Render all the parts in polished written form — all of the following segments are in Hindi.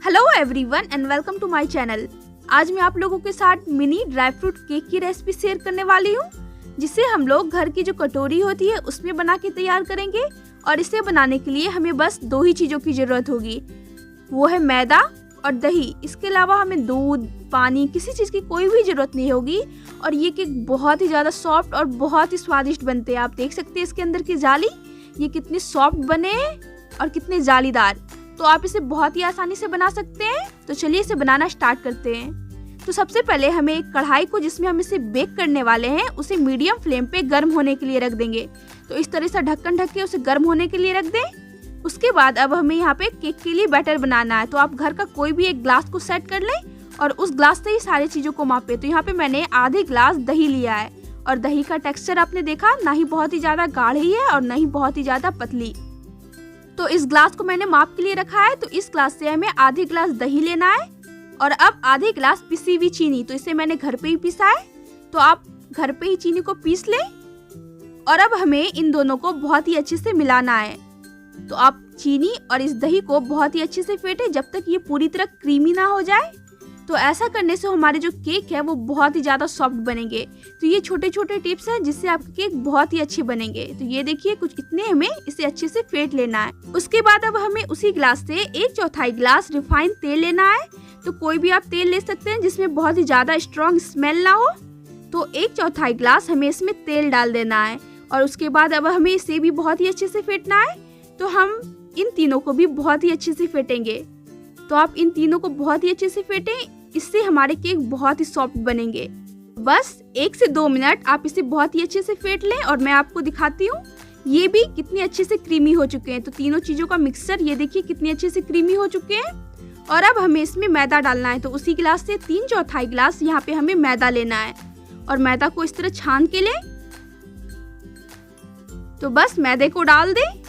Hello everyone and welcome to my channel. आज मैं आप लोगों के साथ मिनी ड्राई फ्रूट केक की रेसिपी शेयर करने वाली हूँ, जिसे हम लोग घर की जो कटोरी होती है उसमें बना के तैयार करेंगे। और इसे बनाने के लिए हमें बस दो ही चीज़ों की ज़रूरत होगी, वो है मैदा और दही। इसके अलावा हमें दूध, पानी, किसी चीज़ की कोई भी ज़रूरत नहीं होगी। और ये केक बहुत ही ज़्यादा सॉफ्ट और बहुत ही स्वादिष्ट बनते हैं। आप देख सकते हैं इसके अंदर की जाली, ये कितनी सॉफ्ट बने हैं और कितने जालीदार। तो आप इसे बहुत ही आसानी से बना सकते हैं। तो चलिए इसे बनाना स्टार्ट करते हैं। तो सबसे पहले हमें एक कढ़ाई को, जिसमें हम इसे बेक करने वाले हैं, उसे मीडियम फ्लेम पे गर्म होने के लिए रख देंगे। तो इस तरह से ढक्कन ढक के उसे गर्म होने के लिए रख दें। उसके बाद अब हमें यहाँ पे केक के लिए बैटर बनाना है। तो आप घर का कोई भी एक ग्लास को सेट कर लें और उस ग्लास से ही सारी चीज़ों को मापें। तो यहाँ पे मैंने आधे ग्लास दही लिया है और दही का टेक्सचर आपने देखा, ना ही बहुत ही ज़्यादा गाढ़ी है और ना ही बहुत ही ज़्यादा पतली। तो इस ग्लास को मैंने माप के लिए रखा है। तो इस ग्लास से हमें आधे ग्लास दही लेना है और अब आधे ग्लास पिसी हुई चीनी। तो इसे मैंने घर पे ही पीसा है, तो आप घर पे ही चीनी को पीस लें। और अब हमें इन दोनों को बहुत ही अच्छे से मिलाना है। तो आप चीनी और इस दही को बहुत ही अच्छे से फेंटें जब तक ये पूरी तरह क्रीमी ना हो जाए। तो ऐसा करने से हमारे जो केक है वो बहुत ही ज़्यादा सॉफ्ट बनेंगे। तो ये छोटे छोटे टिप्स हैं जिससे आपके केक बहुत ही अच्छे बनेंगे। तो ये देखिए, कुछ इतने हमें इसे अच्छे से फेंट लेना है। उसके बाद अब हमें उसी ग्लास से 1/4 ग्लास रिफाइंड तेल लेना है। तो कोई भी आप तेल ले सकते हैं जिसमें बहुत ही ज़्यादा स्ट्रॉन्ग स्मेल ना हो। तो 1/4 ग्लास हमें इसमें तेल डाल देना है। और उसके बाद अब हमें इसे भी बहुत ही अच्छे से फेंटना है। तो हम इन तीनों को भी बहुत ही अच्छे से फेंटेंगे। तो आप इन तीनों को बहुत ही अच्छे से फेंटें, इससे हमारे केक बहुत ही सॉफ्ट बनेंगे। बस 1 से 2 मिनट आप इसे बहुत ही अच्छे से फेंट लें और मैं आपको दिखाती हूँ ये भी कितने अच्छे से क्रीमी हो चुके हैं। तो तीनों चीज़ों का मिक्सचर ये देखिए कितने अच्छे से क्रीमी हो चुके हैं। और अब हमें इसमें मैदा डालना है। तो उसी गिलास से 3/4 गिलास यहाँ पे हमें मैदा लेना है और मैदा को इस तरह छान के लें। तो बस मैदे को डाल दें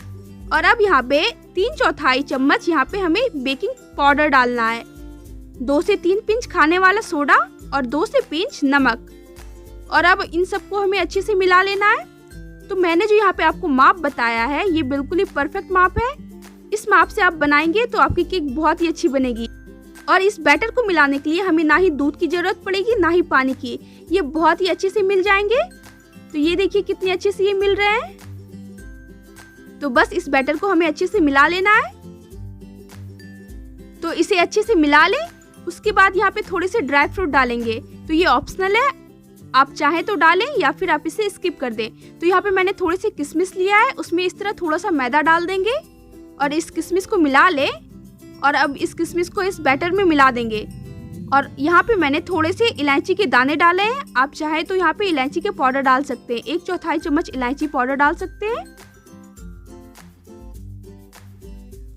और अब यहाँ पे 3/4 चम्मच यहाँ पे हमें बेकिंग पाउडर डालना है, 2 से 3 पिंच खाने वाला सोडा और 2 से पिंच नमक। और अब इन सबको हमें अच्छे से मिला लेना है। तो मैंने जो यहाँ पे आपको माप बताया है ये बिल्कुल ही परफेक्ट माप है। इस माप से आप बनाएंगे तो आपकी केक बहुत ही अच्छी बनेगी। और इस बैटर को मिलाने के लिए हमें ना ही दूध की जरूरत पड़ेगी ना ही पानी की, ये बहुत ही अच्छे से मिल जाएंगे। तो ये देखिए कितने अच्छे से ये मिल रहे हैं। तो बस इस बैटर को हमें अच्छे से मिला लेना है। तो इसे अच्छे से मिला लें। उसके बाद यहाँ पे थोड़े से ड्राई फ्रूट डालेंगे। तो ये ऑप्शनल है, आप चाहें तो डालें या फिर आप इसे स्किप कर दें। तो यहाँ पे मैंने थोड़ी सी किशमिश लिया है, उसमें इस तरह थोड़ा सा मैदा डाल देंगे और इस किशमिश को मिला लें। और अब इस किशमिश को इस बैटर में मिला देंगे। और यहाँ पे मैंने थोड़े से इलायची के दाने डाले हैं, आप चाहे तो यहाँ पे इलायची के पाउडर डाल सकते हैं। 1/4 चम्मच इलायची पाउडर डाल सकते हैं।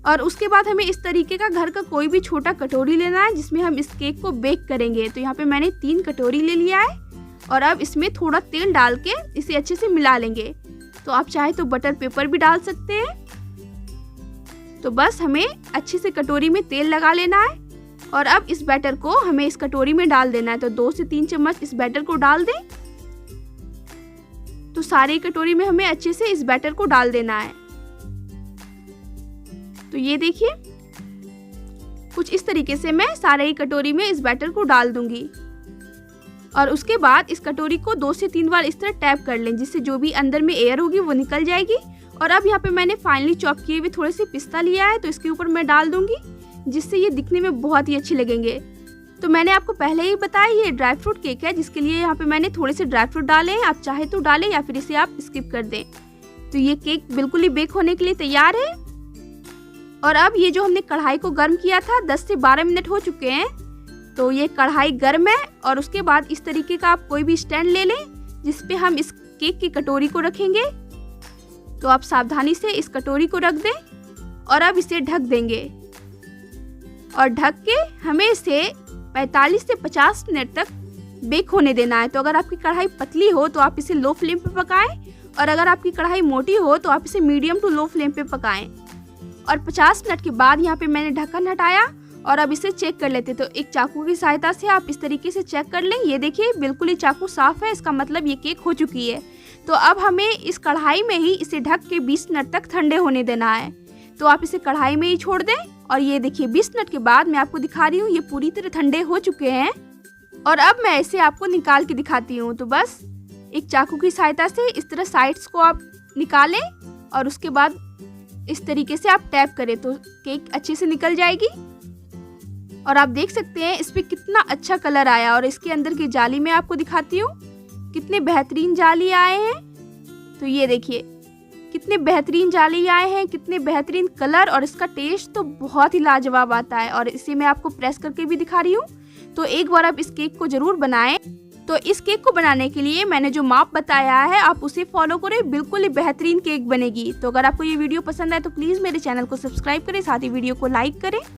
और उसके बाद हमें इस तरीके का घर का कोई भी छोटा कटोरी लेना है जिसमें हम इस केक को बेक करेंगे। तो यहाँ पे मैंने 3 कटोरी ले लिया है और अब इसमें थोड़ा तेल डाल के इसे अच्छे से मिला लेंगे। तो आप चाहे तो बटर पेपर भी डाल सकते हैं। तो बस हमें अच्छे से कटोरी में तेल लगा लेना है और अब इस बैटर को हमें इस कटोरी में डाल देना है। तो 2 से 3 चम्मच इस बैटर को डाल दें। तो सारी कटोरी में हमें अच्छे से इस बैटर को डाल देना है। तो ये देखिए कुछ इस तरीके से मैं सारे ही कटोरी में इस बैटर को डाल दूंगी। और उसके बाद इस कटोरी को 2 से 3 बार इस तरह टैप कर लें, जिससे जो भी अंदर में एयर होगी वो निकल जाएगी। और अब यहाँ पे मैंने फाइनली चॉप किए हुए थोड़े से पिस्ता लिया है, तो इसके ऊपर मैं डाल दूंगी, जिससे ये दिखने में बहुत ही अच्छे लगेंगे। तो मैंने आपको पहले ही बताया ये ड्राई फ्रूट केक है, जिसके लिए यहाँ पे मैंने थोड़े से ड्राई फ्रूट डाले हैं। आप चाहे तो डालें या फिर इसे आप स्किप कर दें। तो ये केक बिल्कुल ही बेक होने के लिए तैयार है। और अब ये जो हमने कढ़ाई को गर्म किया था 10 से 12 मिनट हो चुके हैं। तो ये कढ़ाई गर्म है और उसके बाद इस तरीके का आप कोई भी स्टैंड ले लें जिस पे हम इस केक की कटोरी को रखेंगे। तो आप सावधानी से इस कटोरी को रख दें और अब इसे ढक देंगे। और ढक के हमें इसे 45 से 50 मिनट तक बेक होने देना है। तो अगर आपकी कढ़ाई पतली हो तो आप इसे लो फ्लेम पे पकाएं और अगर आपकी कढ़ाई मोटी हो तो आप इसे मीडियम टू लो फ्लेम पे पकाएं। और 50 मिनट के बाद यहाँ पे मैंने ढक्कन हटाया और अब इसे चेक कर लेते। तो एक चाकू की सहायता से आप इस तरीके से चेक कर लें। ये देखिए बिल्कुल ही चाकू साफ है, इसका मतलब ये केक हो चुकी है। तो अब हमें इस कढ़ाई में ही इसे ढक के 20 मिनट तक ठंडे होने देना है। तो आप इसे कढ़ाई में ही छोड़ दें और ये देखिए 20 मिनट के बाद मैं आपको दिखा रही हूँ, ये पूरी तरह ठंडे हो चुके हैं। और अब मैं इसे आपको निकाल के दिखाती हूँ। तो बस एक चाकू की सहायता से इस तरह साइड्स को आप निकालें और उसके बाद इस तरीके से आप टैप करें तो केक अच्छे से निकल जाएगी। और आप देख सकते हैं इस पे कितना अच्छा कलर आया। और इसके अंदर की जाली मैं आपको दिखाती हूँ, कितने बेहतरीन जाली आए हैं। तो ये देखिए कितने बेहतरीन जाली आए हैं, कितने बेहतरीन कलर, और इसका टेस्ट तो बहुत ही लाजवाब आता है। और इसे मैं आपको प्रेस करके भी दिखा रही हूँ। तो एक बार आप इस केक को जरूर बनाएं। तो इस केक को बनाने के लिए मैंने जो माप बताया है आप उसे फॉलो करें, बिल्कुल ही बेहतरीन केक बनेगी। तो अगर आपको ये वीडियो पसंद आए तो प्लीज़ मेरे चैनल को सब्सक्राइब करें, साथ ही वीडियो को लाइक करें।